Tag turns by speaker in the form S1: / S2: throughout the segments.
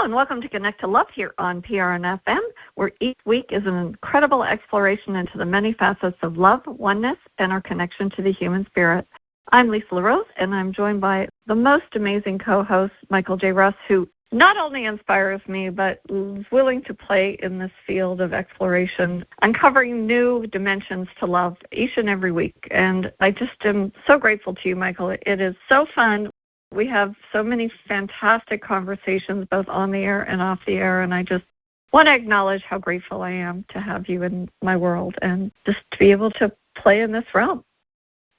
S1: and welcome to Connect to Love here on PRN FM, where each week is an incredible exploration into the many facets of love, oneness, and our connection to the human spirit. I'm Lisa LeRose, and I'm joined by the most amazing co-host, Michael J. Russ, who not only inspires me, but is willing to play in this field of exploration, uncovering new dimensions to love each and every week. And I just am so grateful to you, Michael. It is so fun. We have so many fantastic conversations, both on the air and off the air, and I just want to acknowledge how grateful I am to have you in my world and just to be able to play in this realm.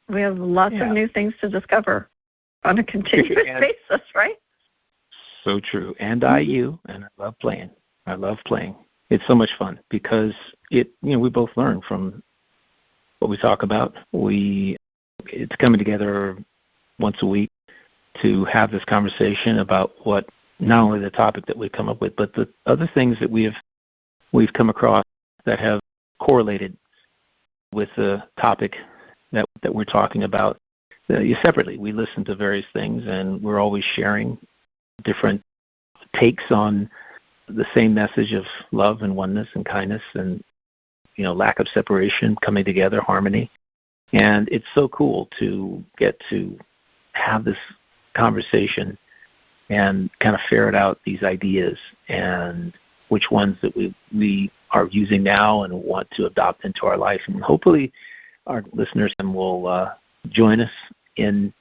S1: We have lots of new things to discover on a continuous basis, right?
S2: So true. And and I love playing. It's so much fun because we both learn from what we talk about. It's coming together once a week to have this conversation about what not only the topic that we come up with, but the other things that we've come across that have correlated with the topic that we're talking about. Separately, we listen to various things, and we're always sharing different takes on the same message of love and oneness and kindness and lack of separation, coming together, harmony. And it's so cool to get to have this conversation and kind of ferret out these ideas and which ones that we are using now and want to adopt into our life. And hopefully our listeners will join us in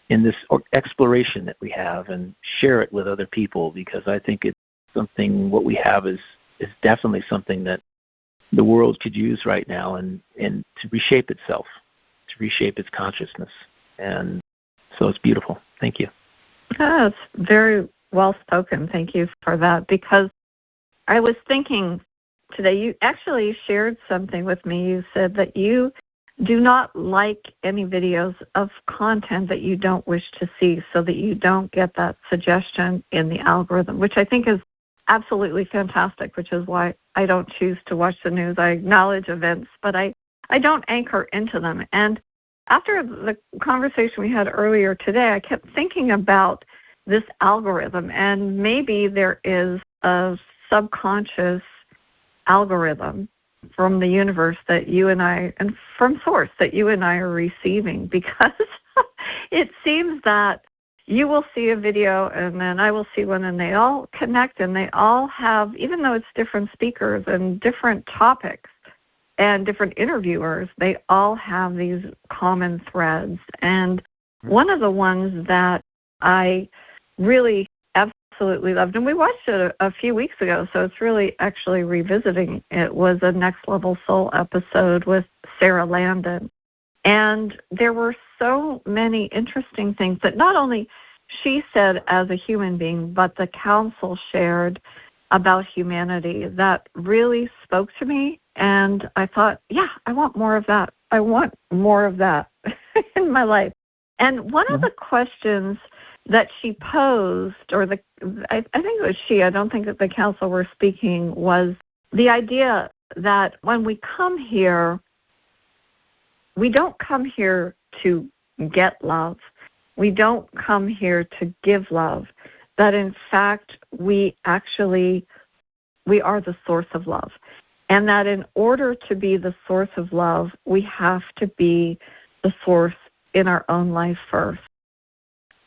S2: this exploration that we have and share it with other people, because I think it's something, what we have is definitely something that the world could use right now and to reshape itself, to reshape its consciousness. And so it's beautiful. Thank you.
S1: That's very well spoken. Thank you for that, because I was thinking today, you actually shared something with me. You said that you do not like any videos of content that you don't wish to see, so that you don't get that suggestion in the algorithm, which I think is absolutely fantastic, which is why I don't choose to watch the news. I acknowledge events, but I don't anchor into them. And after the conversation we had earlier today, I kept thinking about this algorithm, and maybe there is a subconscious algorithm from the universe that you and I, and from source, that you and I are receiving, because it seems that you will see a video and then I will see one, and they all connect, and they all have, even though it's different speakers and different topics and different interviewers, they all have these common threads. And one of the ones that I really absolutely loved, and we watched it a few weeks ago, so it's really actually revisiting it, was a Next Level Soul episode with Sara Landon. And there were so many interesting things that not only she said as a human being, but the council shared about humanity that really spoke to me. And I thought, I want more of that. I want more of that in my life. And one of the questions that she posed, or I think it was she, I don't think that the council were speaking, was the idea that when we come here, we don't come here to get love. We don't come here to give love. That in fact, we are the source of love. And that in order to be the source of love, we have to be the source in our own life first.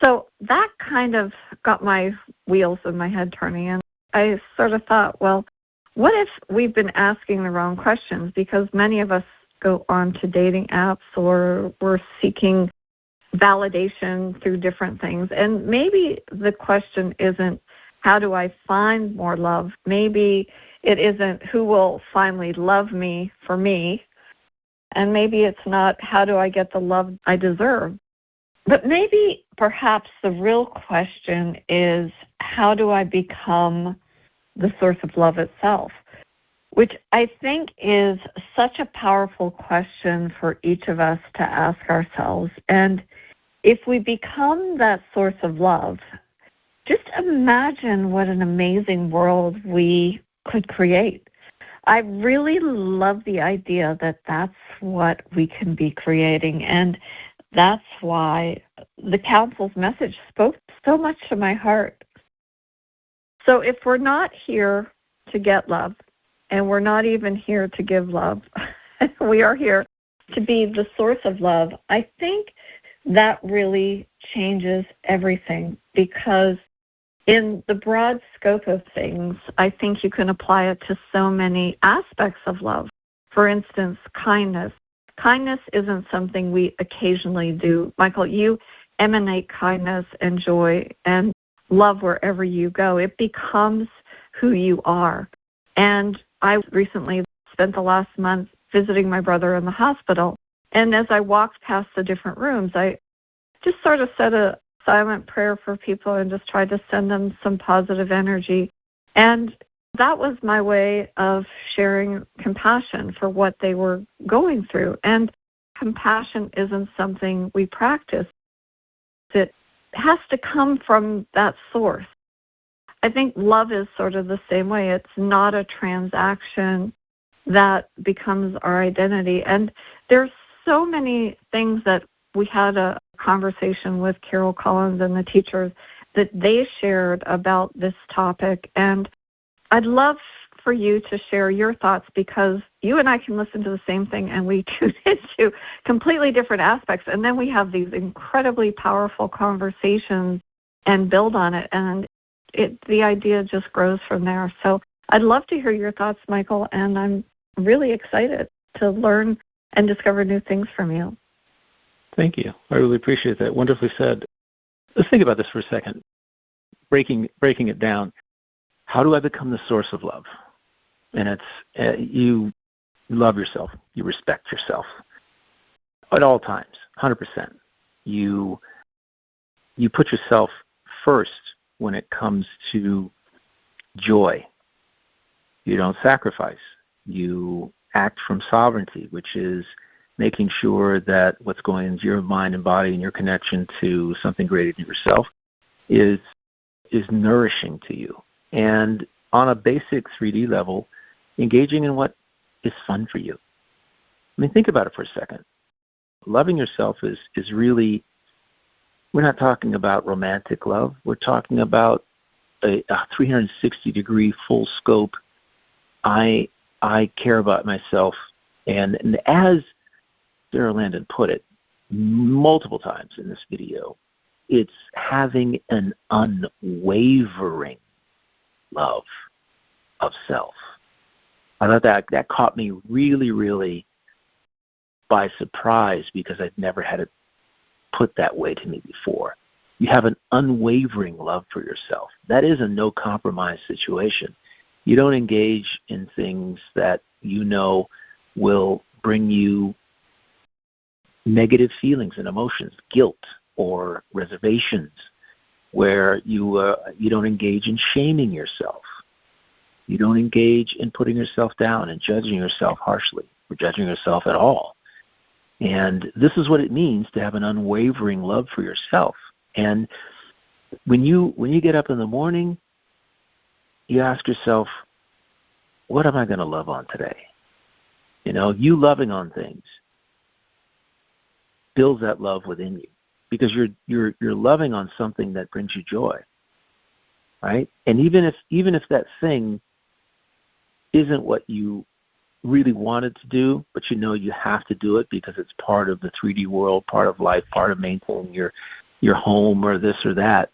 S1: So that kind of got my wheels in my head turning, and I sort of thought, well, what if we've been asking the wrong questions? Because many of us go on to dating apps, or we're seeking validation through different things. And maybe the question isn't, how do I find more love? Maybe it isn't, who will finally love me for me? And maybe it's not, how do I get the love I deserve? But maybe, perhaps, the real question is, how do I become the source of love itself? Which I think is such a powerful question for each of us to ask ourselves. And if we become that source of love, just imagine what an amazing world we could create. I really love the idea that that's what we can be creating, and that's why the council's message spoke so much to my heart. So if we're not here to get love, and we're not even here to give love, we are here to be the source of love, I think that really changes everything, because in the broad scope of things, I think you can apply it to so many aspects of love. For instance, kindness. Kindness isn't something we occasionally do. Michael, you emanate kindness and joy and love wherever you go. It becomes who you are. And I recently spent the last month visiting my brother in the hospital. And as I walked past the different rooms, I just sort of said a silent prayer for people and just tried to send them some positive energy. And that was my way of sharing compassion for what they were going through. And compassion isn't something we practice. It has to come from that source. I think love is sort of the same way. It's not a transaction that becomes our identity. And there's so many things that we had a conversation with Carol Collins and the teachers that they shared about this topic. And I'd love for you to share your thoughts, because you and I can listen to the same thing and we tune into completely different aspects. And then we have these incredibly powerful conversations and build on it. And the idea just grows from there. So I'd love to hear your thoughts, Michael, and I'm really excited to learn and discover new things from you.
S2: Thank you. I really appreciate that. Wonderfully said. Let's think about this for a second. Breaking it down. How do I become the source of love? And it's you love yourself. You respect yourself at all times, 100%. You put yourself first when it comes to joy. You don't sacrifice. You act from sovereignty, which is making sure that what's going into your mind and body and your connection to something greater than yourself is nourishing to you. And on a basic 3D level, engaging in what is fun for you. I mean, think about it for a second. Loving yourself is really, we're not talking about romantic love. We're talking about a 360-degree full scope. I care about myself. And as Sara Landon put it multiple times in this video, it's having an unwavering love of self. I thought that caught me really, really by surprise, because I'd never had it put that way to me before. You have an unwavering love for yourself. That is a no-compromise situation. You don't engage in things that you know will bring you negative feelings and emotions, guilt or reservations, where you don't engage in shaming yourself. You don't engage in putting yourself down and judging yourself harshly or judging yourself at all. And this is what it means to have an unwavering love for yourself. And when you get up in the morning, you ask yourself, what am I going to love on today? You know, you loving on things builds that love within you, because you're loving on something that brings you joy, right? And even if that thing isn't what you really wanted to do, but you know you have to do it because it's part of the 3D world, part of life, part of maintaining your home or this or that,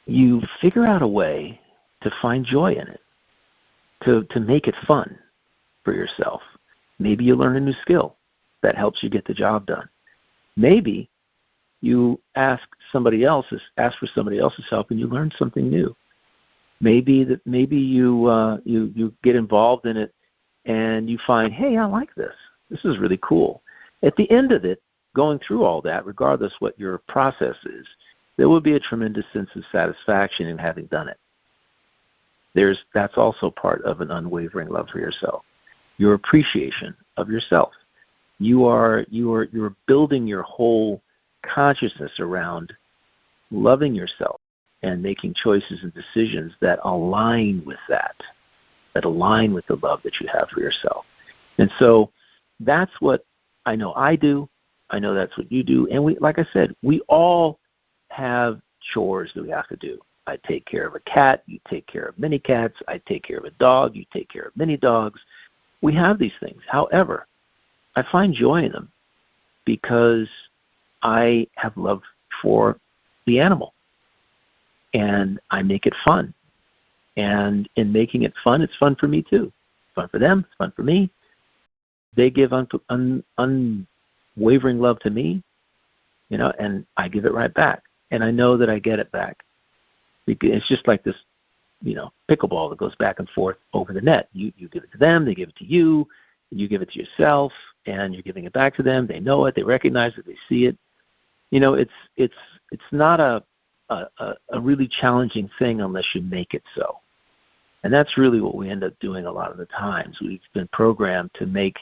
S2: you figure out a way to find joy in it, to make it fun for yourself. Maybe you learn a new skill that helps you get the job done. Maybe you ask for somebody else's help and you learn something new. Maybe you get involved in it and you find, hey, I like this. This is really cool. At the end of it, going through all that, regardless what your process is, there will be a tremendous sense of satisfaction in having done it. That's also part of an unwavering love for yourself. Your appreciation of yourself. You're building your whole consciousness around loving yourself and making choices and decisions that align with that align with the love that you have for yourself. And so that's what I know I do. I know that's what you do. And like I said, we all have chores that we have to do. I take care of a cat. You take care of many cats. I take care of a dog. You take care of many dogs. We have these things. However, I find joy in them because I have love for the animal, and I make it fun. And in making it fun, it's fun for me too. It's fun for them. It's fun for me. They give unwavering love to me, and I give it right back. And I know that I get it back. It's just like this, pickleball that goes back and forth over the net. You give it to them, they give it to you, and you give it to yourself, and you're giving it back to them. They know it, they recognize it, they see it. It's not a really challenging thing unless you make it so. And that's really what we end up doing a lot of the times. We've been programmed to make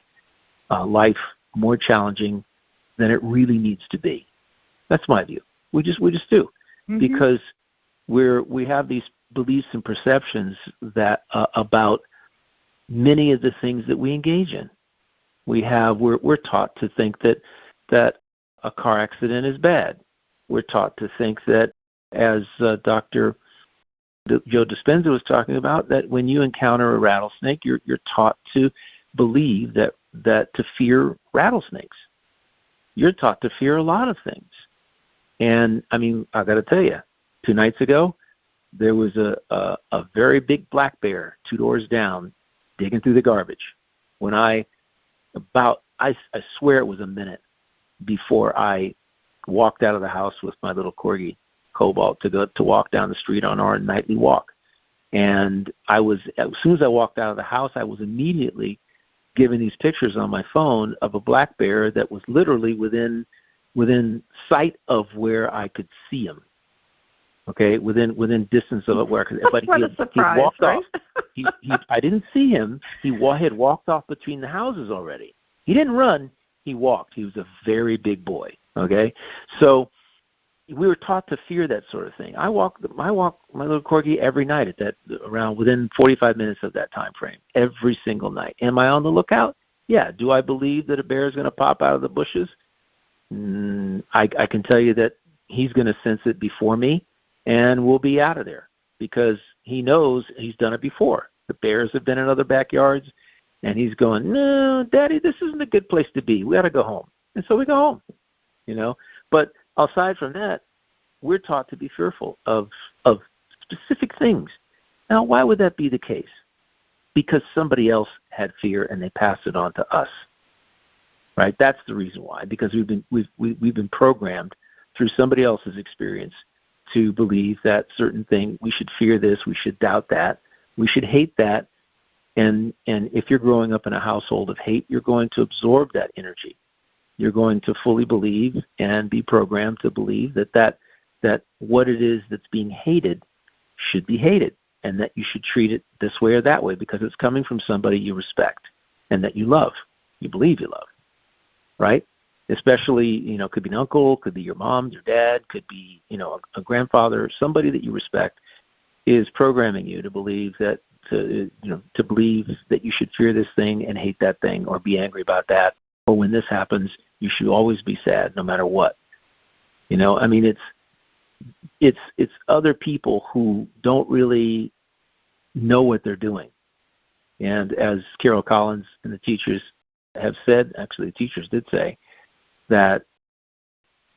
S2: life more challenging than it really needs to be. That's my view. We just do, because we have these beliefs and perceptions that about many of the things that we engage in. We're taught to think that a car accident is bad. We're taught to think that, as Dr. Joe Dispenza was talking about, that when you encounter a rattlesnake, you're taught to believe that to fear rattlesnakes. You're taught to fear a lot of things. And, I got to tell you, 2 nights ago, there was a very big black bear 2 doors down digging through the garbage. When I swear it was a minute before I walked out of the house with my little corgi, Cobalt, to walk down the street on our nightly walk. And as soon as I walked out of the house, I was immediately given these pictures on my phone of a black bear that was literally within sight of where I could see him. Okay, within distance of it where I could. But
S1: what a surprise,
S2: he walked
S1: right?
S2: off. I didn't see him. He had walked off between the houses already. He didn't run. He walked. He was a very big boy. Okay, so we were taught to fear that sort of thing. I walk my little corgi every night at that, around within 45 minutes of that time frame, every single night. Am I on the lookout? Yeah. Do I believe that a bear is going to pop out of the bushes? I can tell you that he's going to sense it before me, and we'll be out of there because he knows he's done it before. The bears have been in other backyards, and he's going, no, Daddy, this isn't a good place to be. We got to go home. And so we go home, But aside from that, we're taught to be fearful of specific things. Now, why would that be the case? Because somebody else had fear and they passed it on to us. Right? That's the reason why. Because we've been programmed through somebody else's experience to believe that certain thing, we should fear this, we should doubt that, we should hate that. And if you're growing up in a household of hate, you're going to absorb that energy. You're going to fully believe and be programmed to believe that what it is that's being hated should be hated, and that you should treat it this way or that way because it's coming from somebody you respect and that you love, you believe you love. Right? Especially, could be an uncle, could be your mom, your dad, could be, a grandfather, somebody that you respect is programming you to believe that, to believe that you should fear this thing and hate that thing or be angry about that. Or when this happens, you should always be sad no matter what. It's other people who don't really know what they're doing. And as Carol Collins and the teachers have said, actually the teachers did say, that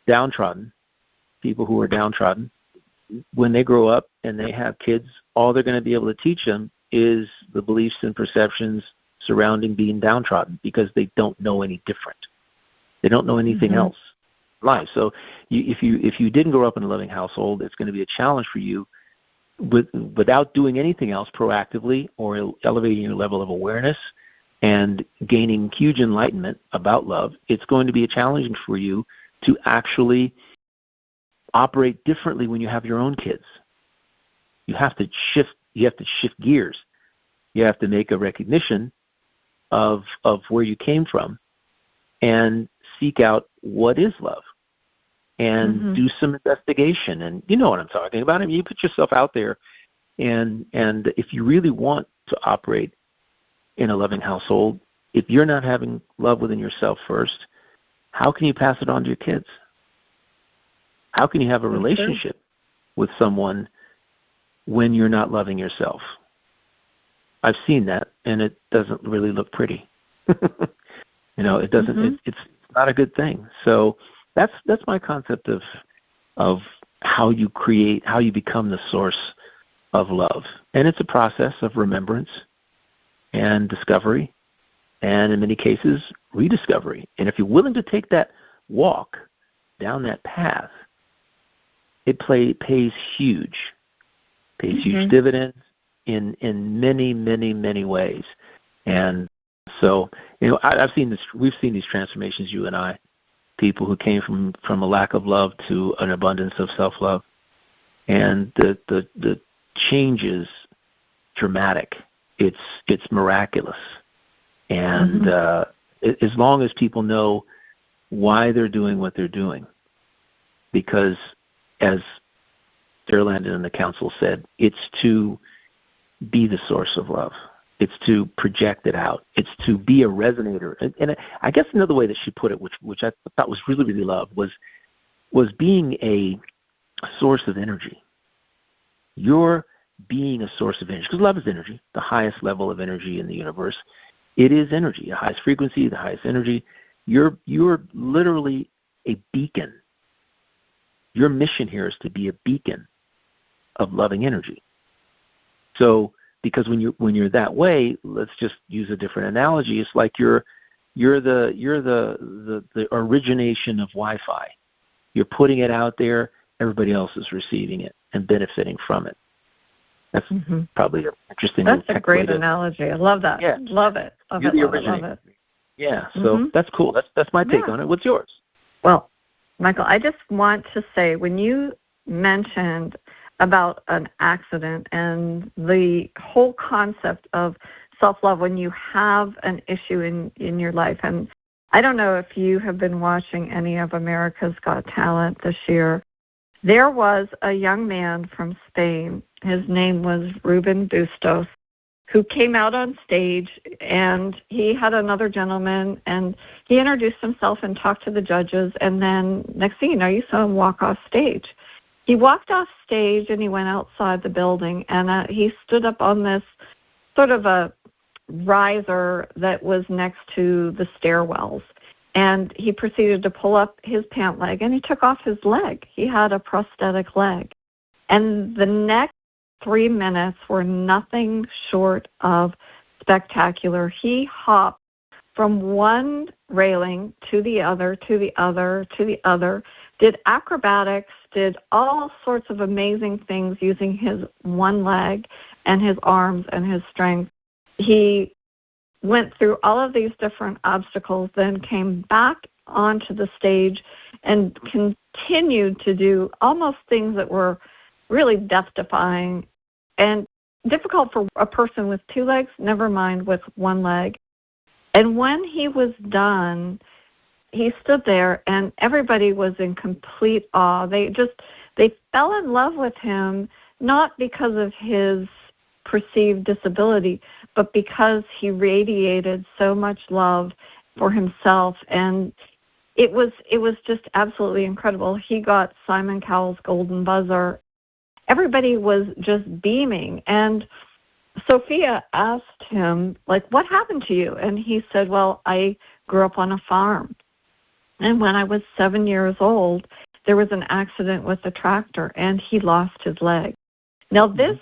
S2: downtrodden, people who are downtrodden, when they grow up and they have kids, all they're going to be able to teach them is the beliefs and perceptions surrounding being downtrodden because they don't know any different. They don't know anything else in life. So if you didn't grow up in a loving household, it's going to be a challenge for you without doing anything else proactively or elevating your level of awareness and gaining huge enlightenment about love. It's going to be a challenge for you to actually operate differently when you have your own kids. You have to shift gears. You have to make a recognition of where you came from and seek out what is love and do some investigation. And you know what I'm talking about. I mean, you put yourself out there, and if you really want to operate in a loving household, if you're not having love within yourself first, how can you pass it on to your kids? How can you have a relationship with someone when you're not loving yourself. I've seen that, and it doesn't really look pretty. It doesn't. It's not a good thing. So that's my concept of how you become the source of love, and it's a process of remembrance and discovery, and in many cases rediscovery. And if you're willing to take that walk down that path, it pays huge dividends in many, many, many ways. And so, I've seen this. We've seen these transformations, you and I, people who came from a lack of love to an abundance of self-love, and the change is dramatic. It's miraculous, and as long as people know why they're doing what they're doing, because as Sara Landon and the council said, it's to be the source of love. It's to project it out. It's to be a resonator. And I guess another way that she put it, which I thought was really, really loved, was being a source of energy. You're being a source of energy, because love is energy, the highest level of energy in the universe. It is energy, the highest frequency, the highest energy. You're literally a beacon. Your mission here is to be a beacon of loving energy. So, because when you're that way, let's just use a different analogy. It's like you're the origination of Wi-Fi. You're putting it out there. Everybody else is receiving it and benefiting from it. That's probably an interesting.
S1: That's a great analogy. I love that.
S2: Yeah.
S1: Love it. Love it. Love it.
S2: Yeah. So that's cool. That's my take on it. What's yours?
S1: Well, Michael, I just want to say, when you mentioned about an accident and the whole concept of self-love when you have an issue in your life, and I don't know if you have been watching any of America's Got Talent this year. There was a young man from Spain, his name was Ruben Bustos, who came out on stage, and he had another gentleman, and he introduced himself and talked to the judges, and then next thing you know, you saw him walk off stage. He walked off stage, and he went outside the building, and he stood up on this sort of a riser that was next to the stairwells, and he proceeded to pull up his pant leg, and he took off his leg. He had a prosthetic leg. And the next 3 minutes were nothing short of spectacular. He hopped from one railing to the other, to the other, to the other, did acrobatics, did all sorts of amazing things using his one leg and his arms and his strength. He went through all of these different obstacles, then came back onto the stage and continued to do almost things that were really death-defying and difficult for a person with two legs, never mind with one leg. And when he was done, he stood there, and everybody was in complete awe. They fell in love with him, not because of his perceived disability, but because he radiated so much love for himself, and it was just absolutely incredible. He got Simon Cowell's Golden Buzzer. Everybody was just beaming, and Sophia asked him, like, what happened to you? And he said, well, I grew up on a farm, and when I was 7 years old, there was an accident with a tractor, and he lost his leg. Now, this,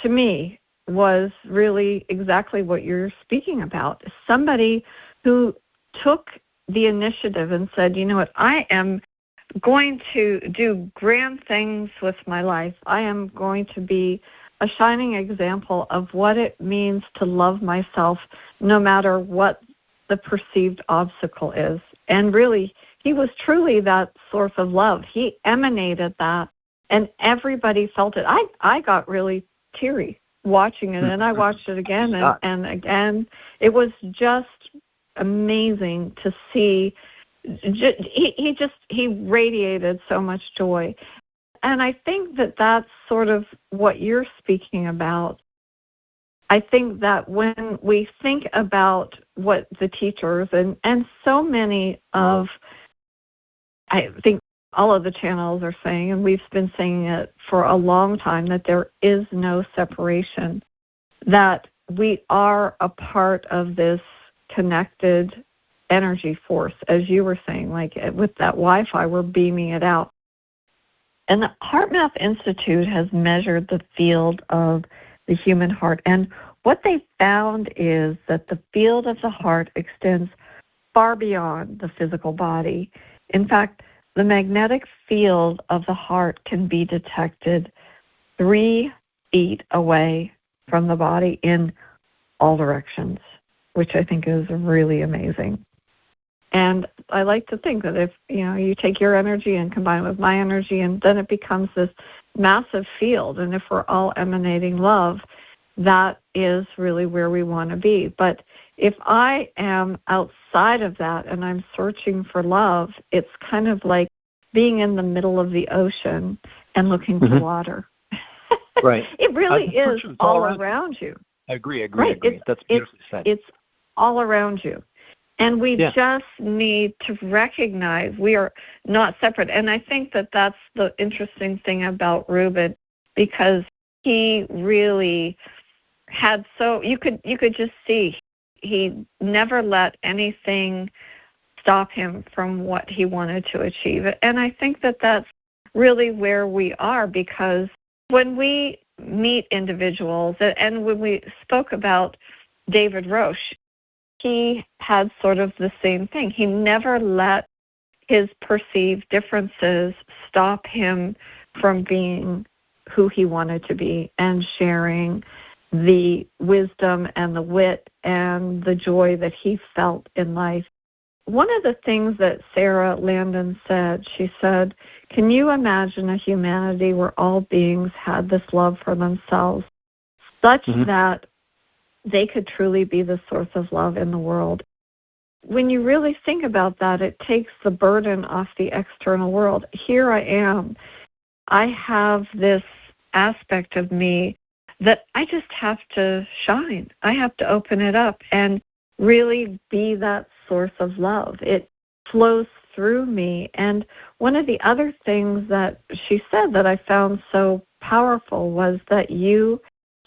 S1: to me, was really exactly what you're speaking about. Somebody who took the initiative and said, you know what, I am going to do grand things with my life. I am going to be a shining example of what it means to love myself no matter what the perceived obstacle is. And really, he was truly that source of love. He emanated that, and everybody felt it. I got really teary watching it, and I watched it again and again. It was just amazing to see. He radiated so much joy. And I think that that's sort of what you're speaking about. I think that when we think about what the teachers and so many of, I think all of the channels are saying, and we've been saying it for a long time, that there is no separation, that we are a part of this connected energy force, as you were saying, like with that Wi-Fi, we're beaming it out. And the HeartMath Institute has measured the field of the human heart, and what they found is that the field of the heart extends far beyond the physical body. In fact, the magnetic field of the heart can be detected 3 feet away from the body in all directions, which I think is really amazing. And I like to think that if you take your energy and combine it with my energy, and then it becomes this massive field, and if we're all emanating love, that is really where we want to be. But if I am outside of that and I'm searching for love, it's kind of like being in the middle of the ocean and looking for water.
S2: Right.
S1: It really is all around you.
S2: I agree.
S1: Right.
S2: That's beautifully said.
S1: It's all around you. And we just need to recognize we are not separate. And I think that that's the interesting thing about Ruben, because he really had you could just see he never let anything stop him from what he wanted to achieve. And I think that that's really where we are, because when we meet individuals, and when we spoke about David Roche, he had sort of the same thing. He never let his perceived differences stop him from being who he wanted to be and sharing the wisdom and the wit and the joy that he felt in life. One of the things that Sara Landon said, she said, "Can you imagine a humanity where all beings had this love for themselves, such that they could truly be the source of love in the world?" When you really think about that, it takes the burden off the external world. Here I am. I have this aspect of me that I just have to shine. I have to open it up and really be that source of love. It flows through me. And one of the other things that she said that I found so powerful was that you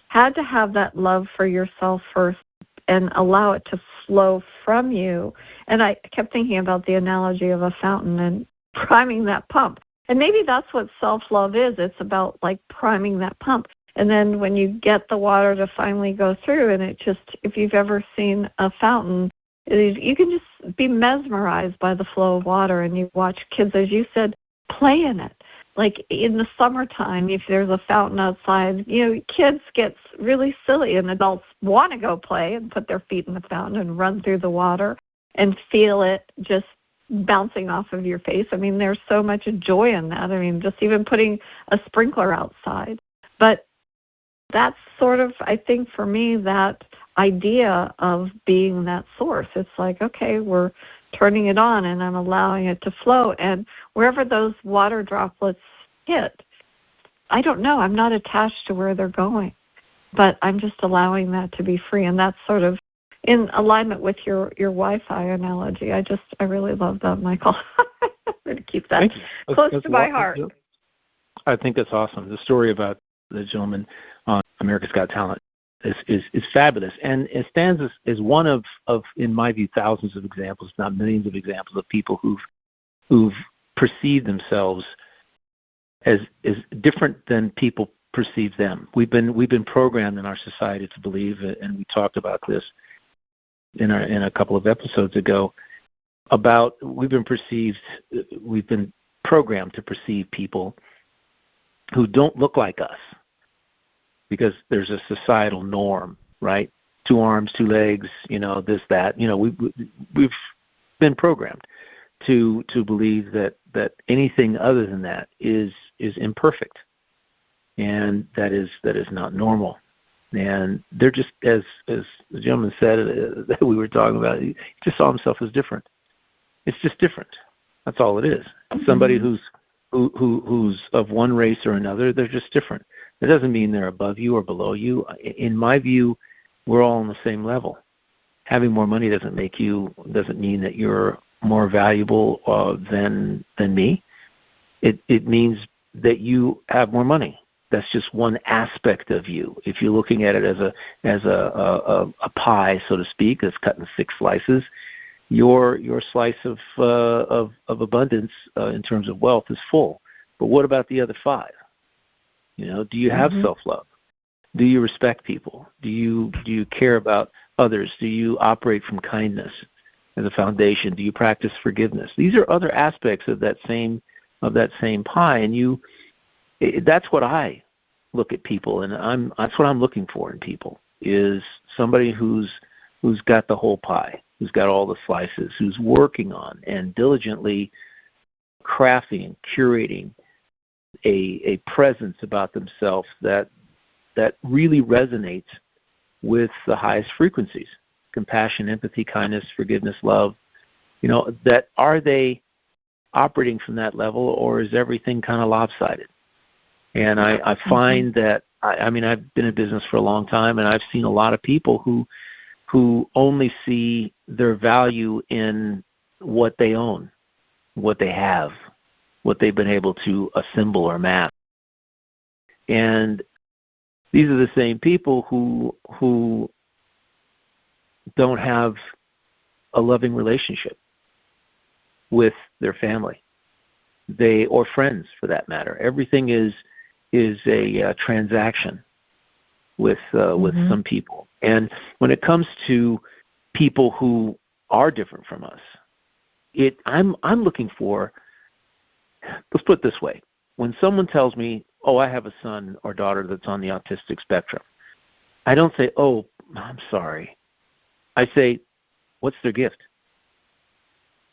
S1: had to have that love for yourself first and allow it to flow from you. And I kept thinking about the analogy of a fountain and priming that pump. And maybe that's what self-love is. It's about like priming that pump. And then when you get the water to finally go through, and it just, if you've ever seen a fountain, you can just be mesmerized by the flow of water, and you watch kids, as you said, play in it. Like in the summertime, if there's a fountain outside, kids get really silly, and adults want to go play and put their feet in the fountain and run through the water and feel it just bouncing off of your face. I mean, there's so much joy in that. I mean, just even putting a sprinkler outside. But that's sort of, I think, for me, that idea of being that source. It's like, okay, we're turning it on, and I'm allowing it to flow. And wherever those water droplets hit, I don't know. I'm not attached to where they're going, but I'm just allowing that to be free. And that's sort of in alignment with your Wi-Fi analogy. I really love that, Michael. I'm going to keep that close to my heart.
S2: I think that's awesome. The story about the gentleman on America's Got Talent is fabulous, and it stands as one of, in my view, thousands of examples, if not millions of examples, of people who've perceived themselves as different than people perceive them. We've been programmed in our society to believe, and we talked about this in a couple of episodes ago, about we've been programmed to perceive people who don't look like us, because there's a societal norm, right? 2 arms, 2 legs, this, that. We've been programmed to believe that anything other than that is imperfect, and that is not normal. And they're just, as the gentleman said that we were talking about, he just saw himself as different. It's just different. That's all it is. Somebody who's of one race or another, they're just different. It doesn't mean they're above you or below you. In my view, we're all on the same level. Having more money doesn't mean that you're more valuable than me. It means that you have more money. That's just one aspect of you. If you're looking at it as a pie, so to speak, that's cut in 6 slices, your slice of abundance in terms of wealth is full. But what about the other 5? Do you have self-love? Do you respect people? Do you care about others? Do you operate from kindness as a foundation? Do you practice forgiveness? These are other aspects of that same pie, and that's what I look at people, and that's what I'm looking for in people, is somebody who's got the whole pie, who's got all the slices, who's working on and diligently crafting and curating a presence about themselves that really resonates with the highest frequencies: compassion, empathy, kindness, forgiveness, love. That are they operating from that level, or is everything kind of lopsided? And I find that I've been in business for a long time, and I've seen a lot of people who only see their value in what they own, what they have, what they've been able to assemble or amass. And these are the same people who don't have a loving relationship with their family, or friends for that matter. Everything is a transaction with some people. And when it comes to people who are different from us, I'm looking for. Let's put it this way: when someone tells me, "Oh, I have a son or daughter that's on the autistic spectrum," I don't say, "Oh, I'm sorry." I say, "What's their gift?"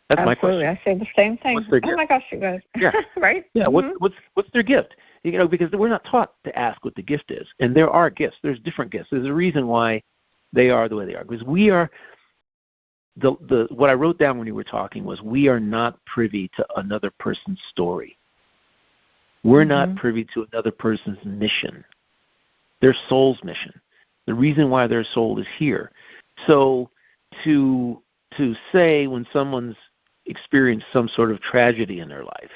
S2: That's
S1: Absolutely.
S2: my question.
S1: I say the same thing.
S2: What's their gift?
S1: Oh my gosh, you guys.
S2: Yeah.
S1: Right?
S2: Yeah. What's their gift? Because we're not taught to ask what the gift is, and there are gifts. There's different gifts. There's a reason why they are the way they are, because we are. What I wrote down when you were talking was, we are not privy to another person's story. We're not privy to another person's mission, their soul's mission, the reason why their soul is here. So to say when someone's experienced some sort of tragedy in their life,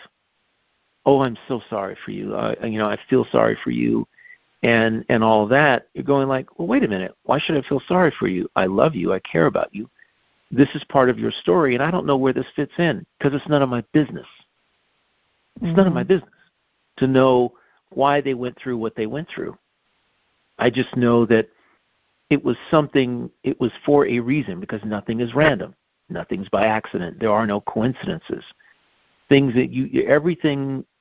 S2: "Oh, I'm so sorry for you. I feel sorry for you," and all of that, you're going like, "Well, wait a minute. Why should I feel sorry for you? I love you. I care about you. This is part of your story, and I don't know where this fits in, because it's none of my business. It's none of my business to know why they went through what they went through. I just know that it was for a reason, because nothing is random. Nothing's by accident. There are no coincidences. Things that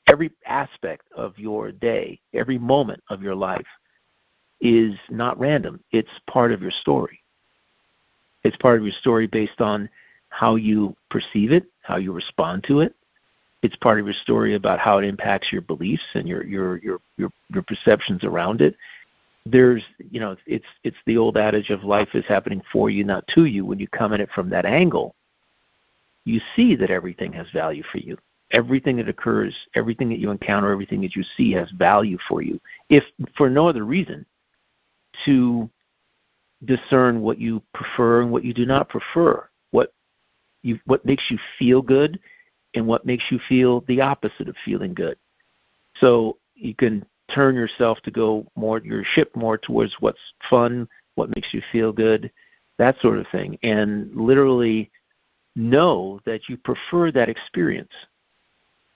S2: every aspect of your day, every moment of your life is not random. It's part of your story. It's part of your story based on how you perceive it, how you respond to it. It's part of your story about how it impacts your beliefs and your perceptions around it. There's, it's the old adage of life is happening for you, not to you. When you come at it from that angle, you see that everything has value for you. Everything that occurs, everything that you encounter, everything that you see has value for you, if for no other reason, to discern what you prefer and what you do not prefer, what makes you feel good and what makes you feel the opposite of feeling good. So you can turn yourself to go your ship more towards what's fun, what makes you feel good, that sort of thing, and literally know that you prefer that experience,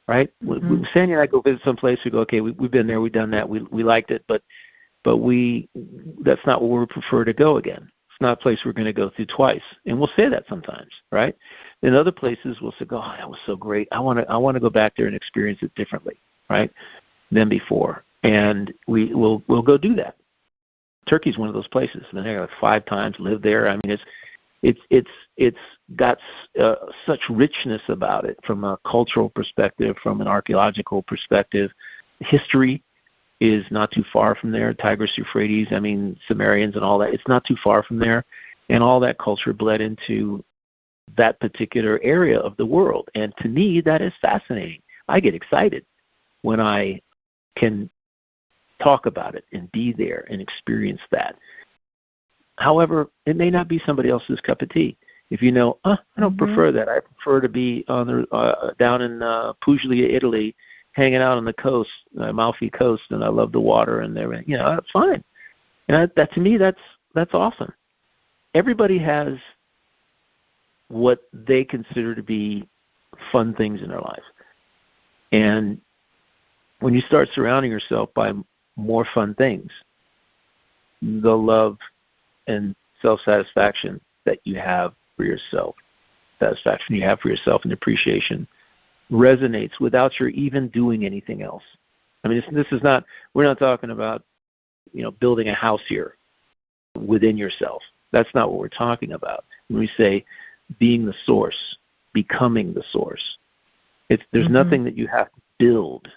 S2: right? Sandy and I go visit someplace, we go, okay, we've been there, we've done that, we liked it, but that's not where we prefer to go again. It's not a place we're going to go through twice. And we'll say that sometimes, right? In other places, we'll say, "Oh, that was so great. I want to go back there and experience it differently, right, than before." And we'll go do that. Turkey's one of those places. I've been there like 5 times, lived there. I mean, it's got such richness about it from a cultural perspective, from an archaeological perspective. History is not too far from there. Tigris, Euphrates, Sumerians and all that. It's not too far from there. And all that culture bled into that particular area of the world. And to me, that is fascinating. I get excited when I can talk about it and be there and experience that. However, it may not be somebody else's cup of tea. If you know, I don't prefer that. I prefer to be on down in Puglia, Italy, hanging out on the coast, Amalfi Coast, and I love the water and everything. You know, that's fine. And that to me, that's awesome. Everybody has what they consider to be fun things in their life. And when you start surrounding yourself by more fun things, the love and self-satisfaction that you have for yourself, satisfaction you have for yourself and appreciation resonates without your even doing anything else. I mean, this is not, we're not talking about, you know, building a house here within yourself. That's not what we're talking about. When we say being the source, becoming the source, there's nothing that you have to build.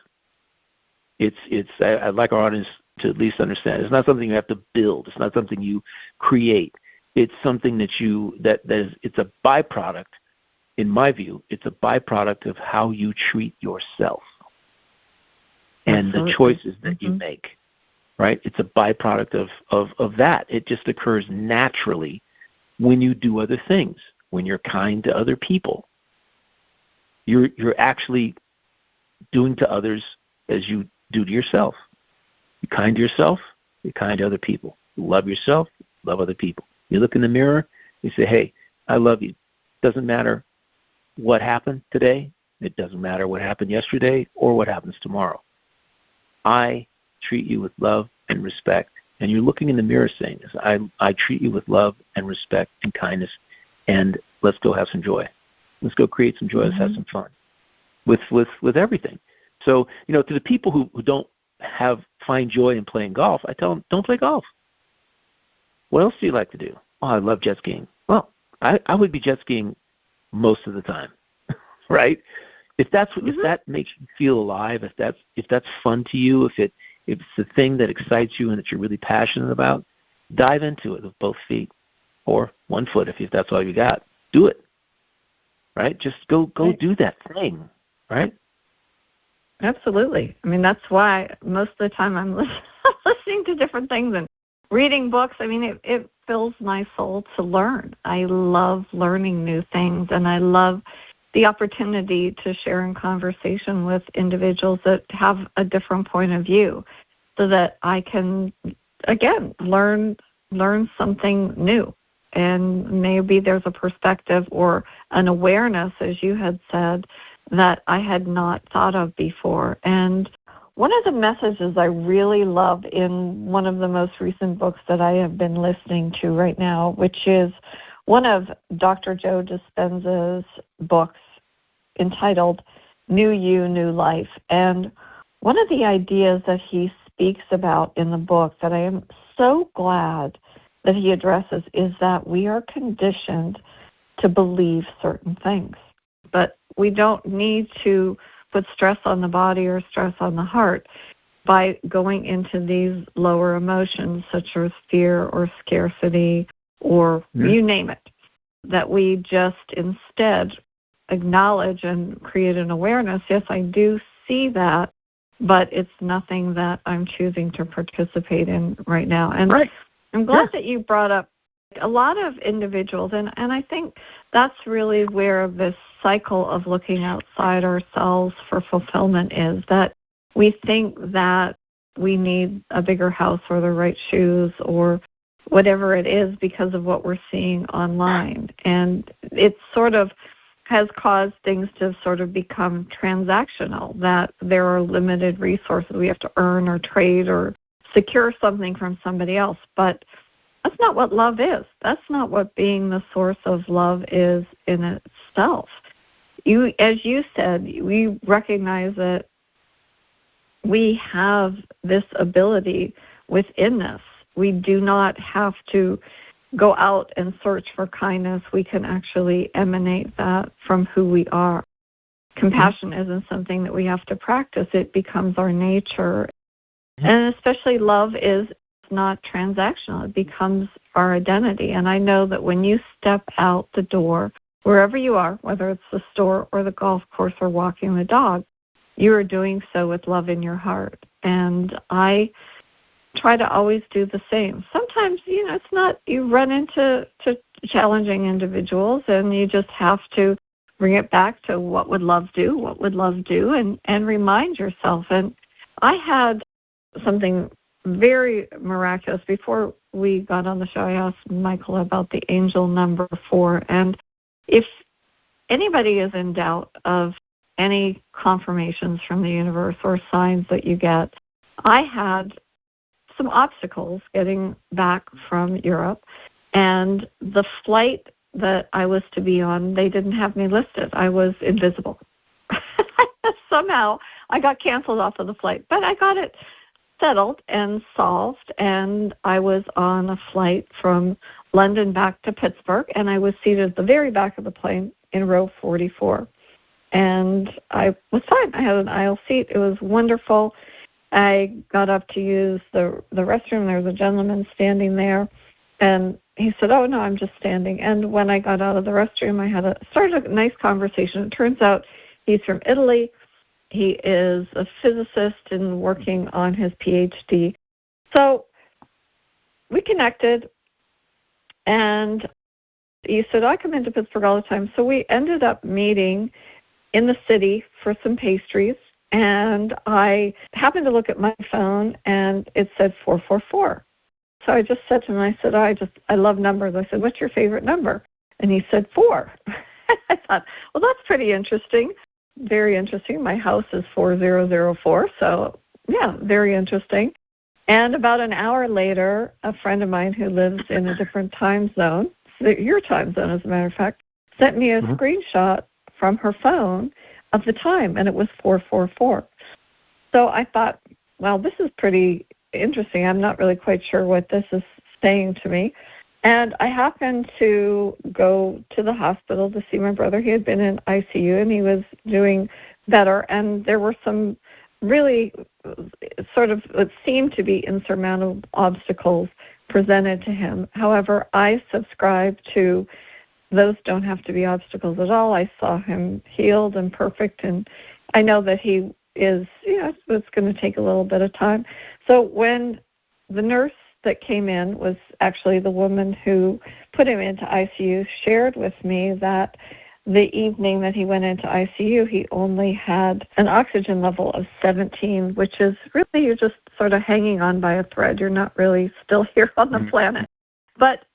S2: I'd like our audience to at least understand. It's not something you have to build. It's not something you create. It's something that it's a byproduct. In my view, it's a byproduct of how you treat yourself and the choices that you make, right? It's a byproduct of that. It just occurs naturally when you do other things, when you're kind to other people. You're actually doing to others as you do to yourself. You're kind to yourself, you're kind to other people. You love yourself, love other people. You look in the mirror, you say, hey, I love you. Doesn't matter what happened today. It doesn't matter what happened yesterday or what happens tomorrow. I treat you with love and respect. And you're looking in the mirror saying this. I treat you with love and respect and kindness, and let's go have some joy. Let's go create some joy. Let's have some fun with everything. So, you know, to the people who don't find joy in playing golf, I tell them, don't play golf. What else do you like to do? Oh, I love jet skiing. Well, I would be jet skiing most of the time, right? If that makes you feel alive, if that's fun to you, if it's the thing that excites you and that you're really passionate about, dive into it with both feet or 1 foot if that's all you got. Do it, right? Just go do that thing, right?
S1: Absolutely. I mean, that's why most of the time I'm listening to different things and reading books. I mean, it fills my soul to learn. I love learning new things, and I love the opportunity to share in conversation with individuals that have a different point of view so that I can, again, learn something new. And maybe there's a perspective or an awareness, as you had said, that I had not thought of before. And one of the messages I really love in one of the most recent books that I have been listening to right now, which is one of Dr. Joe Dispenza's books entitled New You, New Life. And one of the ideas that he speaks about in the book that I am so glad that he addresses is that we are conditioned to believe certain things. But we don't need to put stress on the body or stress on the heart by going into these lower emotions such as fear or scarcity or you name it, that we just instead acknowledge and create an awareness. Yes, I do see that, but it's nothing that I'm choosing to participate in right now. And I'm glad that you brought up a lot of individuals, and I think that's really where this cycle of looking outside ourselves for fulfillment is, that we think that we need a bigger house or the right shoes or whatever it is because of what we're seeing online. And it sort of has caused things to sort of become transactional, that there are limited resources. We have to earn or trade or secure something from somebody else. But that's not what love is. That's not what being the source of love is in itself. As you said, we recognize that we have this ability within us. We do not have to go out and search for kindness. We can actually emanate that from who we are. Compassion isn't something that we have to practice. It becomes our nature. And especially love is not transactional. It becomes our identity. And I know that when you step out the door, wherever you are, whether it's the store or the golf course or walking the dog, you are doing so with love in your heart. And I try to always do the same. Sometimes, it's not, you run into challenging individuals and you just have to bring it back to what would love do, and remind yourself. And I had something very miraculous. Before we got on the show, I asked Michael about the angel number 4. And if anybody is in doubt of any confirmations from the universe or signs that you get, I had some obstacles getting back from Europe, and the flight that I was to be on, they didn't have me listed. I was invisible. Somehow I got canceled off of the flight, but I got it settled and solved, and I was on a flight from London back to Pittsburgh, and I was seated at the very back of the plane in row 44. And I was fine. I had an aisle seat. It was wonderful. I got up to use the restroom. There was a gentleman standing there, and he said, "Oh, no, I'm just standing." And when I got out of the restroom, I started a nice conversation. It turns out he's from Italy. He is a physicist and working on his PhD. So we connected, and he said, "I come into Pittsburgh all the time." So we ended up meeting in the city for some pastries, and I happened to look at my phone, and it said 444. So I just said to him, I said, I love numbers. I said, "What's your favorite number?" And he said 4. I thought, well, that's pretty interesting. Very interesting. My house is 4004, so yeah, very interesting. And about an hour later, a friend of mine who lives in a different time zone, your time zone as a matter of fact, sent me a screenshot from her phone of the time, and it was 444. So I thought, well, this is pretty interesting. I'm not really quite sure what this is saying to me. And I happened to go to the hospital to see my brother. He had been in ICU, and he was doing better. And there were some really sort of what seemed to be insurmountable obstacles presented to him. However, I subscribe to those don't have to be obstacles at all. I saw him healed and perfect, and I know that he is, it's going to take a little bit of time. So when the nurse that came in was actually the woman who put him into ICU, shared with me that the evening that he went into ICU, he only had an oxygen level of 17, which is really, you're just sort of hanging on by a thread. You're not really still here on the planet. But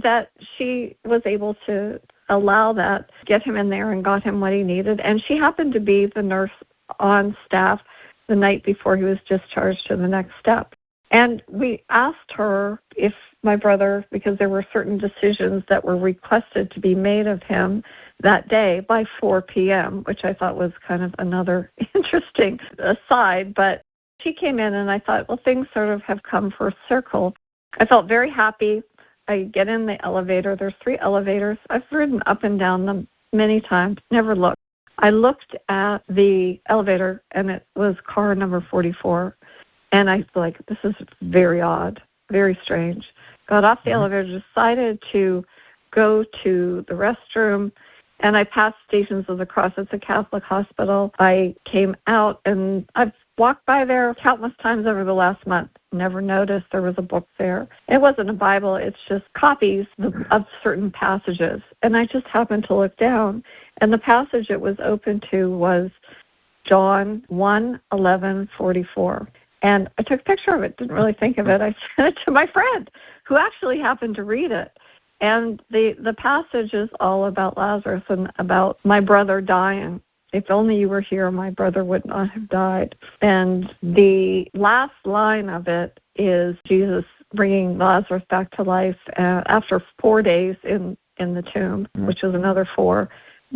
S1: that she was able to allow that, get him in there and got him what he needed. And she happened to be the nurse on staff the night before he was discharged to the next step. And we asked her if my brother, because there were certain decisions that were requested to be made of him that day by 4 p.m., which I thought was kind of another interesting aside. But she came in, and I thought, well, things sort of have come full circle. I felt very happy. I get in the elevator. There's 3 elevators. I've ridden up and down them many times, never looked. I looked at the elevator, and it was car number 44. And I was like, this is very odd, very strange. Got off the elevator, decided to go to the restroom, and I passed Stations of the Cross. It's a Catholic hospital. I came out, and I've walked by there countless times over the last month. Never noticed there was a book there. It wasn't a Bible. It's just copies of certain passages. And I just happened to look down, and the passage it was open to was John 1:11-44. And I took a picture of it, didn't really think of it. I sent it to my friend, who actually happened to read it. And the passage is all about Lazarus and about my brother dying. If only you were here, my brother would not have died. And the last line of it is Jesus bringing Lazarus back to life after 4 days in the tomb, which was another 4.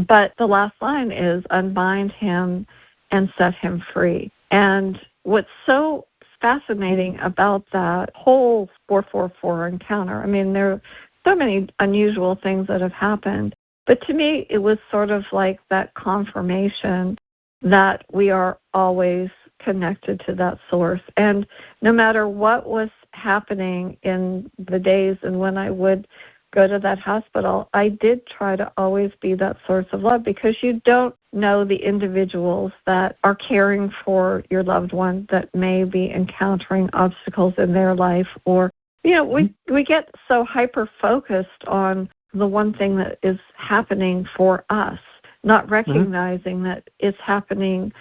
S1: But the last line is, unbind him and set him free. And what's so fascinating about that whole 444 encounter, I mean, there are so many unusual things that have happened, but to me, it was sort of like that confirmation that we are always connected to that source. And no matter what was happening in the days and when I would go to that hospital, I did try to always be that source of love, because you don't know the individuals that are caring for your loved one that may be encountering obstacles in their life. Or, we get so hyper-focused on the one thing that is happening for us, not recognizing that it's happening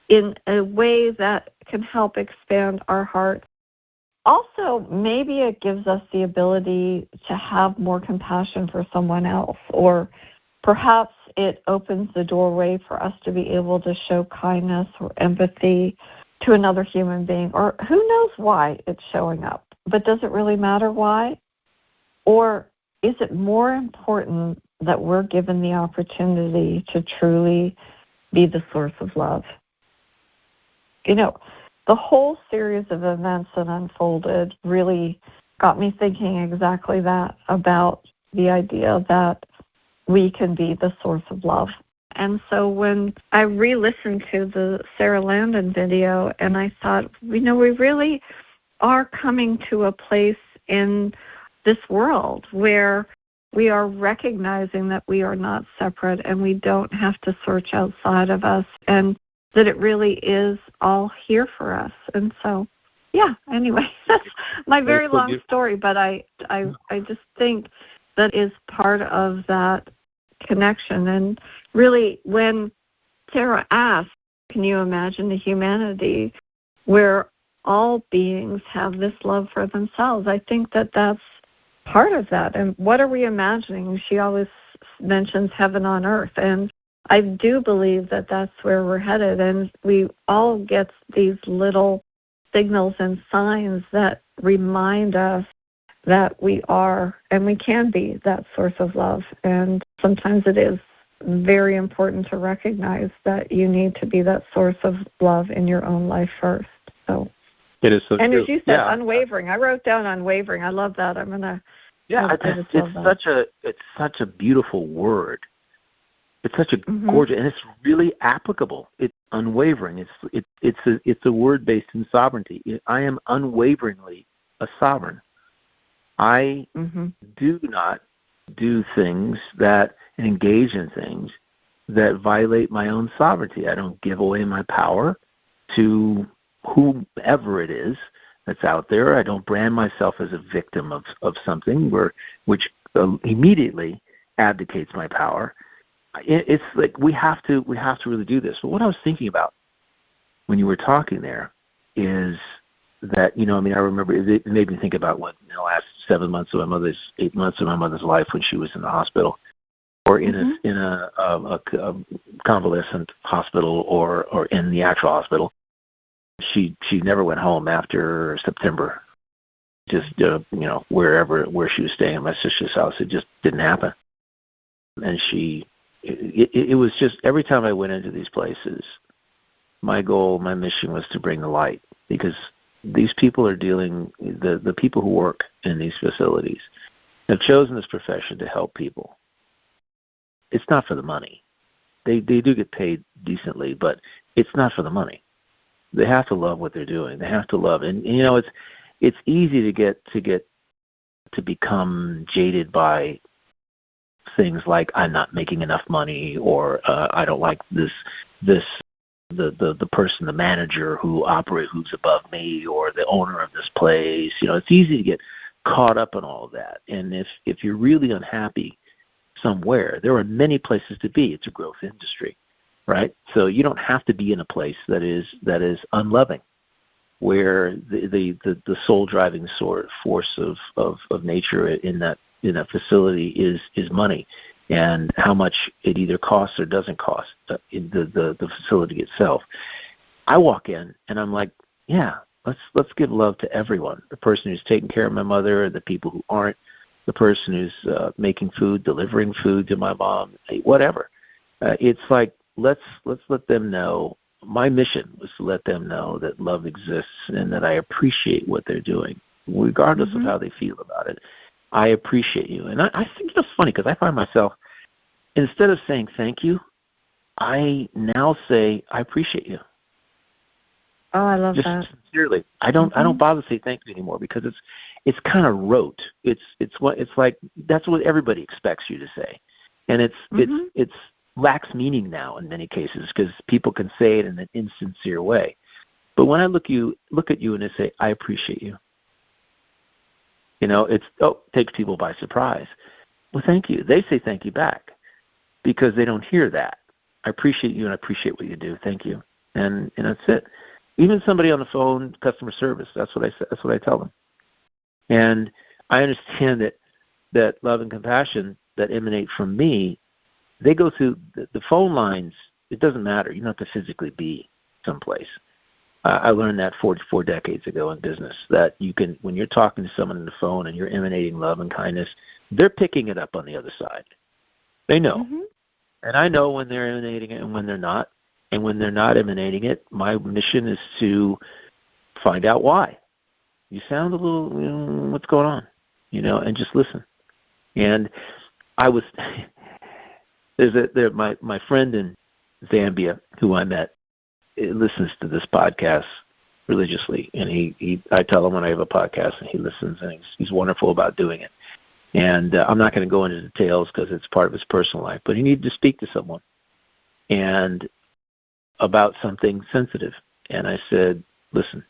S1: in a way that can help expand our heart. Also, maybe it gives us the ability to have more compassion for someone else, or perhaps it opens the doorway for us to be able to show kindness or empathy to another human being, or who knows why it's showing up. But does it really matter why? Or is it more important that we're given the opportunity to truly be the source of love? You know, the whole series of events that unfolded really got me thinking exactly that, about the idea that we can be the source of love. And so when I re-listened to the Sara Landon video, and I thought, we really are coming to a place in this world where we are recognizing that we are not separate and we don't have to search outside of us, and that it really is all here for us. And so, anyway, that's my very long story, but I just think that is part of that connection. And really, when Sara asked, can you imagine a humanity where all beings have this love for themselves? I think that that's part of that. And what are we imagining? She always mentions heaven on earth, and I do believe that that's where we're headed, and we all get these little signals and signs that remind us that we are and we can be that source of love. And sometimes it is very important to recognize that you need to be that source of love in your own life first. So
S2: it is so
S1: and
S2: true.
S1: As you said, unwavering. I wrote down unwavering. I love that. I'm gonna.
S2: It's such a beautiful word. It's such a gorgeous, and it's really applicable. It's unwavering. It's a word based in sovereignty. I am unwaveringly a sovereign. I do not do things and engage in things that violate my own sovereignty. I don't give away my power to whomever it is that's out there. I don't brand myself as a victim of something which immediately abdicates my power. It's like we have to really do this. But what I was thinking about when you were talking there is that, I remember it made me think about what in the last 8 months of my mother's life when she was in the hospital, or in a convalescent hospital, or in the actual hospital. She never went home after September. Just where she was staying at my sister's house, it just didn't happen. And it was just every time I went into these places, my goal, my mission was to bring the light, because these people are the people who work in these facilities have chosen this profession to help people. It's not for the money. They do get paid decently, but it's not for the money. They have to love what they're doing. They have to love, and it's easy to become jaded by things like I'm not making enough money, or I don't like the person, the manager who's above me, or the owner of this place. It's easy to get caught up in all of that. And if you're really unhappy somewhere, there are many places to be. It's a growth industry, right? So you don't have to be in a place that is unloving, where the soul driving force of nature in that facility is money, and how much it either costs or doesn't cost the facility itself. I walk in and I'm like, let's give love to everyone. The person who's taking care of my mother, the people who aren't, the person who's making food, delivering food to my mom, whatever. It's like let's let them know. My mission was to let them know that love exists and that I appreciate what they're doing, regardless of how they feel about it. I appreciate you. And I think it's funny, because I find myself, instead of saying thank you, I now say I appreciate you.
S1: Oh, I love
S2: just
S1: that.
S2: Sincerely. I don't bother to say thank you anymore, because it's kind of rote. It's like that's what everybody expects you to say. And it's lacks meaning now in many cases, because people can say it in an insincere way. But when I look at you and I say I appreciate you, it takes people by surprise. Well, thank you. They say thank you back, because they don't hear that. I appreciate you and I appreciate what you do. Thank you. And that's it. Even somebody on the phone, customer service, that's what I tell them. And I understand that love and compassion that emanate from me, they go through the phone lines. It doesn't matter. You don't have to physically be someplace. I learned that 4 decades ago in business, that you can, when you're talking to someone on the phone and you're emanating love and kindness, they're picking it up on the other side. They know. Mm-hmm. And I know when they're emanating it and when they're not. And when they're not emanating it, my mission is to find out why. You sound a little, what's going on? And just listen. And I was, my friend in Zambia who I met, listens to this podcast religiously, and I tell him when I have a podcast, and he listens, and he's wonderful about doing it. And I'm not going to go into details because it's part of his personal life, but he needed to speak to someone and about something sensitive. And I said, listen,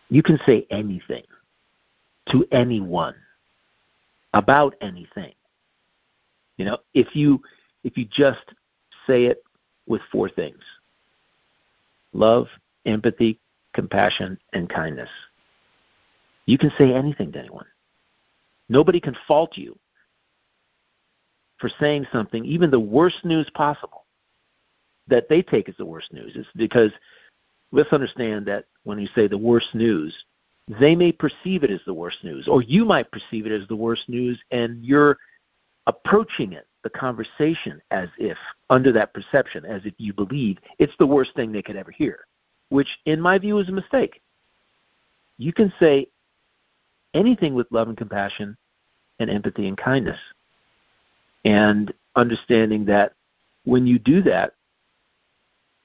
S2: you can say anything to anyone about anything. If you just say it with 4 things: love, empathy, compassion, and kindness. You can say anything to anyone. Nobody can fault you for saying something, even the worst news possible, that they take as the worst news. It's because let's understand that when you say the worst news, they may perceive it as the worst news, or you might perceive it as the worst news, and you're approaching it, the conversation, as if, under that perception, as if you believe it's the worst thing they could ever hear, which in my view is a mistake. You can say anything with love and compassion and empathy and kindness, and understanding that when you do that,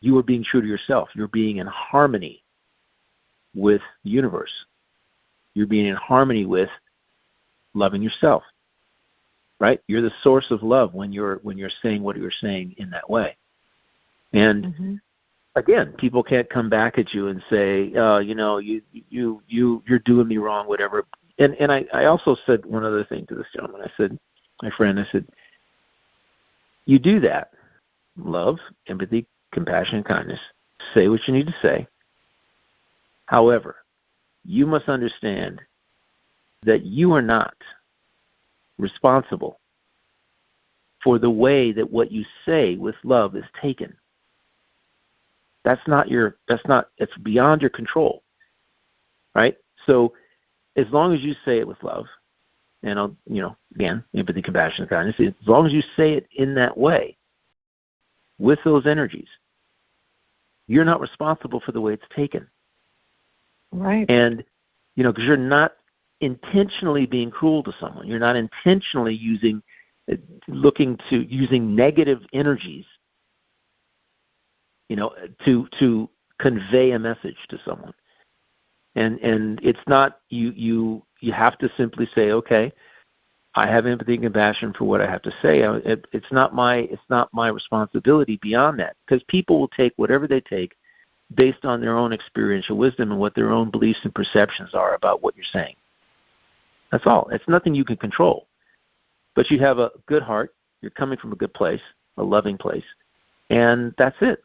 S2: you are being true to yourself. You're being in harmony with the universe. You're being in harmony with loving yourself. Right? You're the source of love when you're saying what you're saying in that way. And again, people can't come back at you and say, you're doing me wrong, whatever. And I also said one other thing to this gentleman. I said, my friend, you do that. Love, empathy, compassion, kindness. Say what you need to say. However, you must understand that you are not responsible for the way that what you say with love is taken. It's beyond your control. Right? So as long as you say it with love, and again, empathy, compassion, kindness, as long as you say it in that way, with those energies, you're not responsible for the way it's taken.
S1: Right.
S2: And, because you're not intentionally being cruel to someone. You're not intentionally using negative energies, to convey a message to someone. And it's not, you have to simply say, okay, I have empathy and compassion for what I have to say. It's not my responsibility beyond that, because people will take whatever they take based on their own experiential wisdom and what their own beliefs and perceptions are about what you're saying. That's all. It's nothing you can control. But you have a good heart. You're coming from a good place, a loving place, and that's it.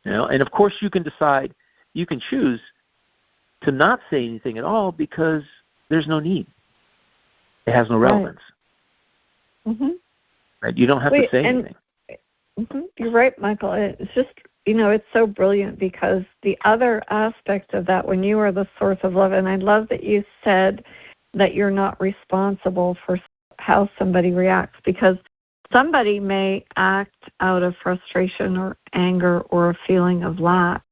S2: And of course you can decide, you can choose to not say anything at all because there's no need. It has no relevance.
S1: Right. Mm-hmm.
S2: Right? You don't have to say anything.
S1: You're right, Michael. It's just, it's so brilliant, because the other aspect of that, when you are the source of love, and I love that you said that you're not responsible for how somebody reacts, because somebody may act out of frustration or anger or a feeling of lack.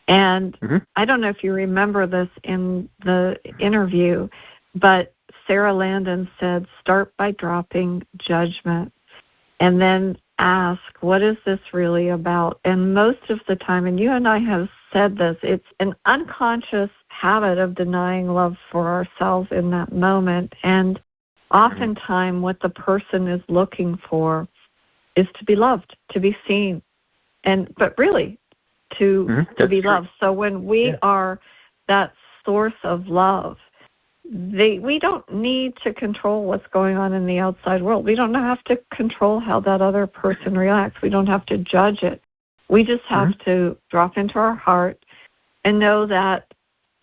S1: And I don't know if you remember this in the interview, but Sara Landon said, start by dropping judgment and then ask, what is this really about? And most of the time, and you and I have said this, it's an unconscious habit of denying love for ourselves in that moment. And oftentimes what the person is looking for is to be loved, to be seen, but really to be loved. So when we are that source of love, we don't need to control what's going on in the outside world. We don't have to control how that other person reacts. We don't have to judge it. We just have to drop into our heart and know that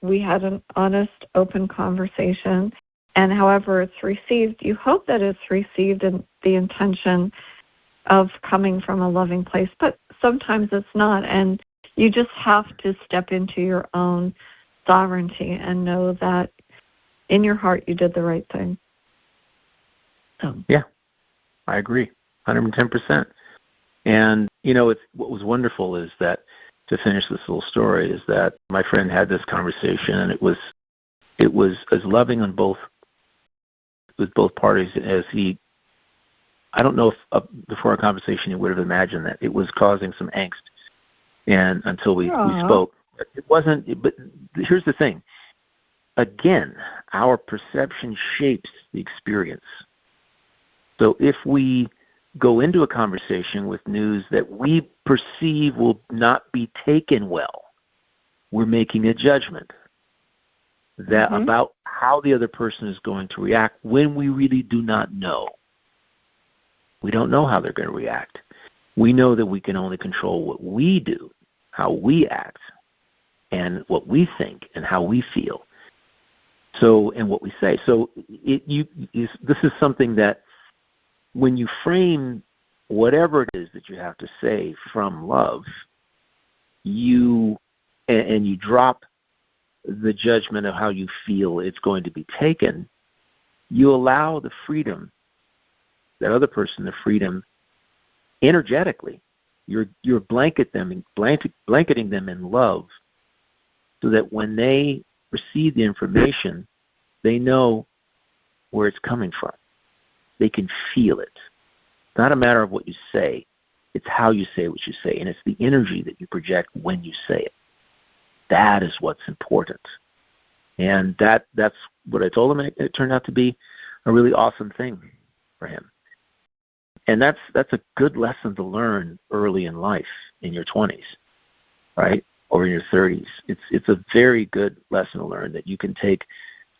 S1: we had an honest, open conversation. And however it's received, you hope that it's received in the intention of coming from a loving place. But sometimes it's not. And you just have to step into your own sovereignty and know that in your heart you did the right thing.
S2: Yeah, I agree, 110%. And, what was wonderful is that, to finish this little story, is that my friend had this conversation, and it was as loving on with both parties as I don't know if before our conversation he would have imagined that it was causing some angst, and until we spoke. It wasn't, but here's the thing. Again, our perception shapes the experience. So if we go into a conversation with news that we perceive will not be taken well, we're making a judgment that about how the other person is going to react when we really do not know. We don't know how they're going to react. We know that we can only control what we do, how we act, and what we think and how we feel. So, and what we say. So this is something that when you frame whatever it is that you have to say from love, you drop the judgment of how you feel it's going to be taken, you allow the freedom, that other person, the freedom energetically. You're blanketing them in love, so that when they receive the information, they know where it's coming from. They can feel it. It's not a matter of what you say. It's how you say what you say, and it's the energy that you project when you say it. That is what's important. And that's what I told him, and it turned out to be a really awesome thing for him. And that's a good lesson to learn early in life, in your 20s, right? Or in your 30s. It's a very good lesson to learn that you can take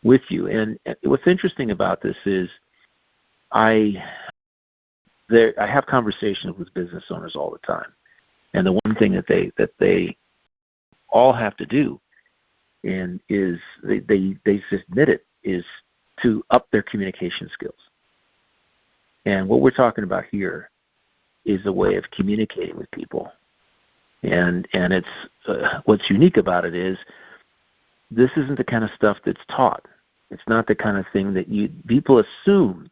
S2: with you. And what's interesting about this is I have conversations with business owners all the time. And the one thing that they all have to do is they submit it is to up their communication skills. And what we're talking about here is a way of communicating with people. And it's what's unique about it is this isn't the kind of stuff that's taught. It's not the kind of thing that people assume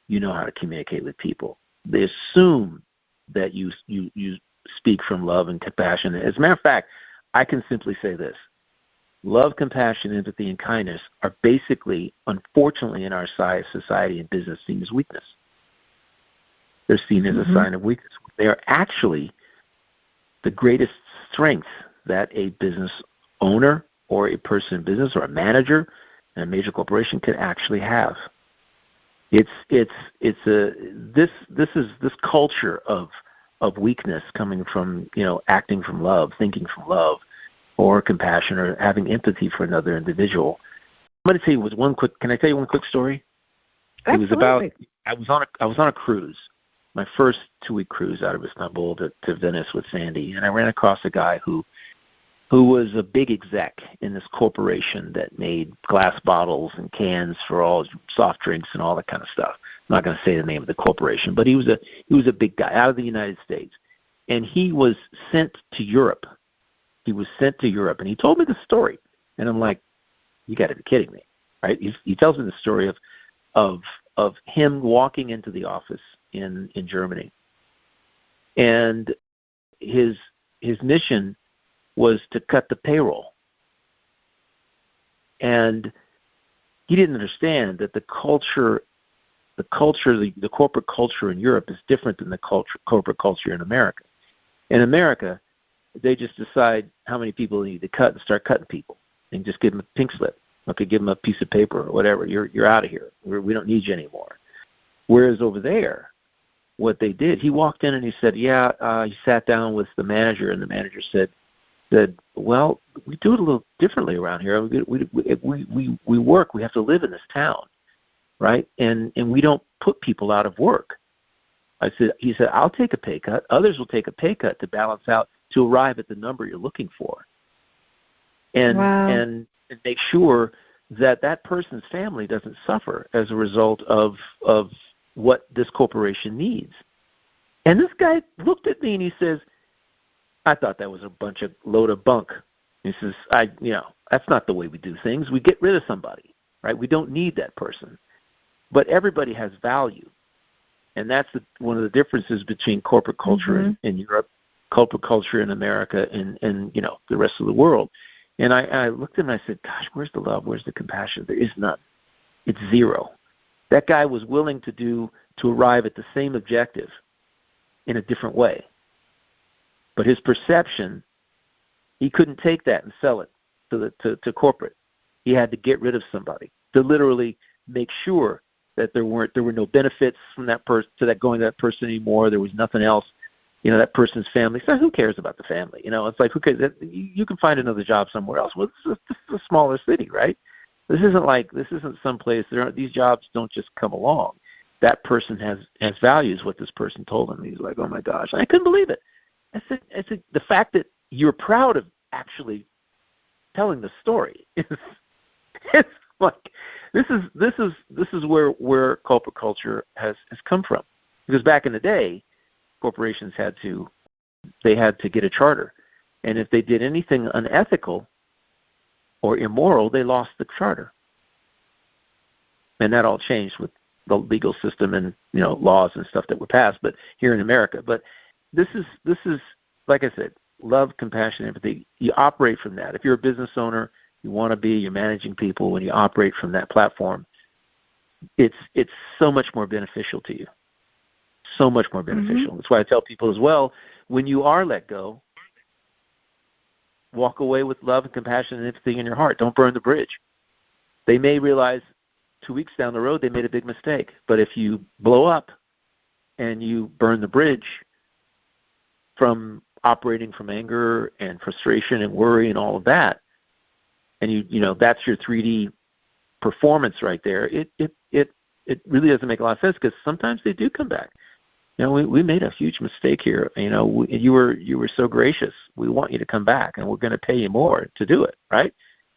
S2: you know how to communicate with people. They assume that you speak from love and compassion. As a matter of fact, I can simply say this. Love, compassion, empathy, and kindness are basically, unfortunately, in our society and business, seen as weakness. They're seen as a sign of weakness. They are actually the greatest strength that a business owner or a person in business or a manager in a major corporation can actually have. This culture of weakness coming from, acting from love, thinking from love, or compassion, or having empathy for another individual. I'm going to tell you can I tell you one quick story?
S1: Absolutely.
S2: It was about, I was on a cruise, my first 2-week cruise out of Istanbul to Venice with Sandy, and I ran across a guy who was a big exec in this corporation that made glass bottles and cans for all soft drinks and all that kind of stuff. I'm not going to say the name of the corporation, but he was a big guy out of the United States, and he was sent to Europe. And he told me the story, and I'm like, you got to be kidding me, right? He tells me the story of him walking into the office in Germany, and his mission was to cut the payroll. And he didn't understand that the corporate culture in Europe is different than the corporate culture in America. In America, they just decide how many people they need to cut and start cutting people, and just give them a pink slip. Okay, give them a piece of paper or whatever. You're out of here. We don't need you anymore. Whereas over there, what they did, he walked in and he said, he sat down with the manager, and the manager said, said, well, we do it a little differently around here. We work. We have to live in this town, right? And we don't put people out of work. He said, I'll take a pay cut. Others will take a pay cut to balance out, to arrive at the number you're looking for. And make sure that person's family doesn't suffer as a result of what this corporation needs. And this guy looked at me and he says, I thought that was a load of bunk. He says, that's not the way we do things. We get rid of somebody, right? We don't need that person. But everybody has value. And that's one of the differences between corporate culture in Europe, corporate culture in America, and the rest of the world. And I looked at him and I said, gosh, where's the love? Where's the compassion? There is none. It's zero. That guy was willing to arrive at the same objective in a different way. But his perception, he couldn't take that and sell it to corporate. He had to get rid of somebody to literally make sure that there were no benefits from that person going to that person anymore. There was nothing else. That person's family. So who cares about the family? It's like, who cares? You can find another job somewhere else. Well, this is a smaller city, right? This isn't someplace. These jobs don't just come along. That person has values. What this person told him. He's like, oh my gosh, I couldn't believe it. I said, the fact that you're proud of actually telling the story is like, this is where corporate culture has come from. Because back in the day, corporations had to get a charter, and if they did anything unethical or immoral, they lost the charter. And that all changed with the legal system and laws and stuff that were passed. But here in America, this is like I said, love, compassion, empathy. You operate from that. If you're a business owner, you're managing people. When you operate from that platform, it's so much more beneficial to you. So much more beneficial. That's why I tell people as well, when you are let go, walk away with love and compassion and empathy in your heart. Don't burn the bridge. They may realize 2 weeks down the road they made a big mistake. But if you blow up and you burn the bridge from operating from anger and frustration and worry and all of that, and that's your 3D performance right there, it really doesn't make a lot of sense, because sometimes they do come back. We made a huge mistake here. You were so gracious. We want you to come back, and we're going to pay you more to do it, right?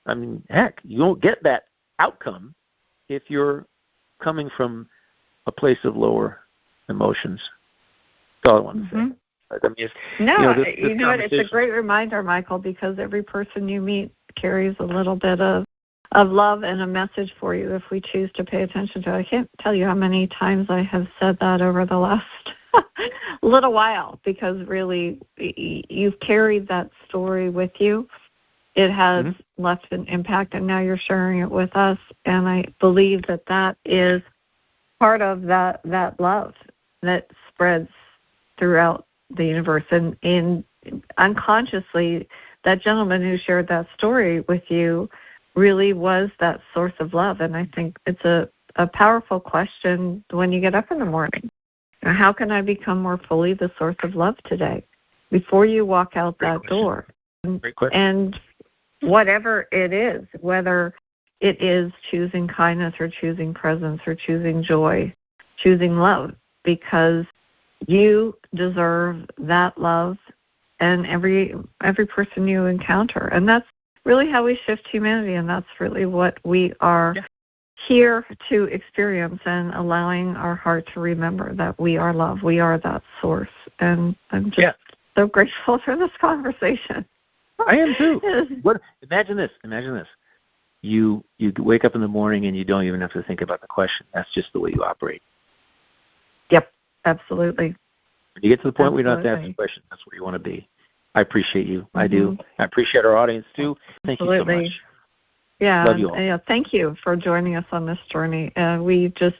S2: I mean, heck, you won't get that outcome if you're coming from a place of lower emotions. That's all I want to say. I mean,
S1: it's a great reminder, Michael, because every person you meet carries a little bit of love and a message for you if we choose to pay attention to it. I can't tell you how many times I have said that over the last little while, because really you've carried that story with you. It has left an impact, and now you're sharing it with us. And I believe that is part of that love that spreads throughout the universe. And unconsciously, that gentleman who shared that story with you really was that source of love. And I think it's a powerful question when you get up in the morning. How can I become more fully the source of love today? Before you walk out that door. And whatever it is, whether it is choosing kindness or choosing presence or choosing joy, choosing love, because you deserve that love and every person you encounter. And that's really how we shift humanity, and that's really what we are here to experience, and allowing our heart to remember that we are love. We are that source. And I'm just so grateful for this conversation.
S2: I am too. Imagine this. You wake up in the morning and you don't even have to think about the question. That's just the way you operate.
S1: Yep, absolutely.
S2: When you get to the point where you don't have to ask the question, that's where you want to be. I appreciate you. I do. I appreciate our audience too. Thank you so much.
S1: Yeah.
S2: Love you all.
S1: Yeah. Thank you for joining us on this journey. We just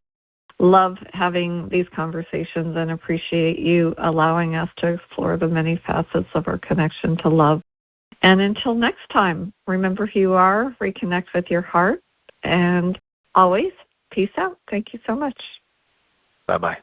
S1: love having these conversations and appreciate you allowing us to explore the many facets of our connection to love. And until next time, remember who you are, reconnect with your heart, and always peace out. Thank you so much.
S2: Bye-bye.